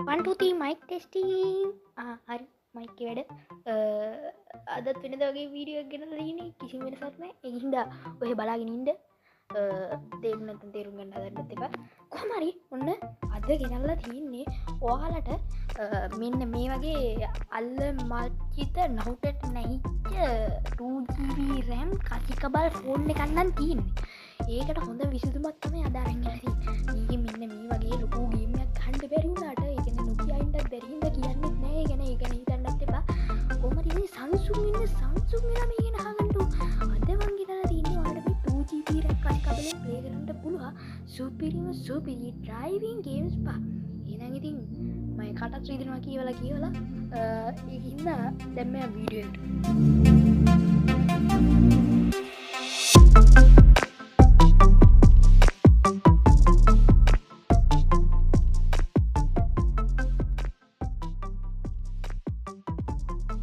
1 2 3 mic testing. හරි mic එක වැඩ. අදත් වෙනද වගේ වීඩියෝ එකක් ගෙනල්ලා තියෙන්නේ කිසිම වෙනසක් නැහැ. ඒ හින්දා ඔය බලාගෙන ඉන්න. තේරුම් නැත්නම් තේරුම් ගන්න හදන්නත් එපා. කොහොම හරි ඔන්න අද ගෙනල්ලා තියෙන්නේ ඔයාලට මෙන්න මේ වගේ අල්ල මල්චිත නහුටට නැහිච්ච 2GB RAM කසිකබල් ෆෝන් එකක් නම් තියෙන්නේ. ඒකට හොඳ විසඳුමක් තමයි අද අරන් ගිහලා තියෙන්නේ. මේකේ මෙන්න මේ වගේ ලොකු ගේම් එකක් ගන්න බැරි වුණාට ඒ කියන්නේ Nokia ඉන්නත් බැරි හින්දා කියන්නෙත් නෑ. ඒ කියන්නේ ඒක හිතන්නත් එපා. කොහොම හරි මේ Samsung එක මේ ගැන අහගන්න. අද මං ගෙනලා තියෙන්නේ ඔයාලට මේ 2GB RAM කසිකබලෙන් ප්ලේ කරන්න පුළුවන් සුපිරි driving games පහ. එහෙනම් ඉතින් මම කටත් රීදෙනවා කියවලා ඒකින්ද දැන් මේ වීඩියෝ එකට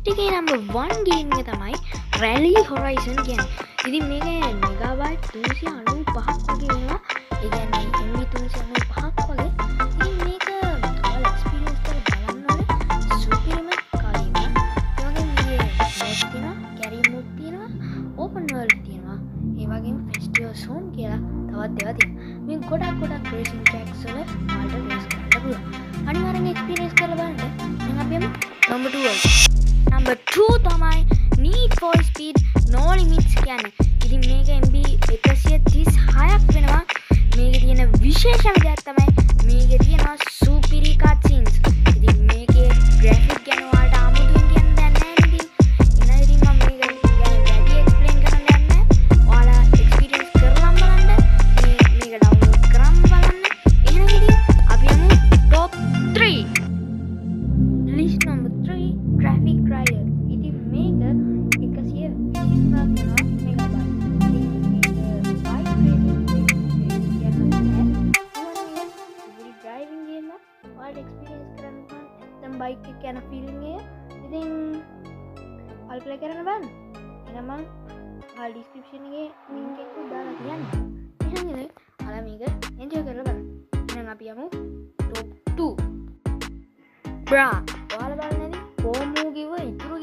ටිකේ නම්බර් 1 ගේම් එක තමයි Rally Horizon කියන්නේ. ඉතින් මේක මෙගාබයිට් 395ක් වගේ වෙනවා. ඒ කියන්නේ MB 395ක් වගේ. ඉතින් මේක ඔයාලා එක්ස්පීරියන්ස් කරලා බලන්න ඕනේ. සුපිරිම කලින්ම. ඒ වගේම මේ මොඩ් තියෙනවා, කැරි මොඩ් තියෙනවා, ඕපන් වර්ල්ඩ් තියෙනවා. ඒ වගේම ෆෙස්ටිවල් සෝන් කියලා තවත් දේවල් තියෙනවා. මේ ගොඩක් රේසින් ට්‍රැක්ස් වල ඔයාලට රේස් කරන්න පුළුවන්. අනිවාර්යෙන් එක්ස්පීරියන්ස් කරලා බලන්න. දැන් අපි යමු නම්බර් 2 වලට. Number 2 තමයි Need for Speed No Limits කියන්නේ. ඉතින් මේක MB 136ක් වෙනවා. මේකේ තියෙන විශේෂම දෙයක් තමයි මේකේ තියෙනවා සුපිරි cutscenes. ඉතින් මේකේ graphic ගැන ඔයාලට 아무තුන් කියන්න දෙයක් නැහැ නේද? ඉතින් මම මේක ගැන වැඩි explain කරන්න යන්නේ නැහැ. ඔයාලා experience කරලා බලන්න. මේක download කරන් බලන්න. එහෙනම් ඉතින් අපි යමු top 3. List number 3 Traffic Rider. ඉතින් මේක 123ක් වෙනවා මෙගාබයිට්. ඉතින් මේක bike racing driving game එක ඔයාලට experience කරන්න නැත්නම් bike එක යන feeling එක. ඉතින් ඔයාලා play කරන්න බලන්න. එහෙනම් මම ඔයාලා description එකේ link එක දාලා තියන්නම්. එහෙනම් ඉතින් ඔයාලා මේක enjoy කරලා බලන්න. එහෙනම් අපි යමු top 2. බ්‍රා ඔයාලා බලන්නේ කොහොම කිව්ව ඉතුරු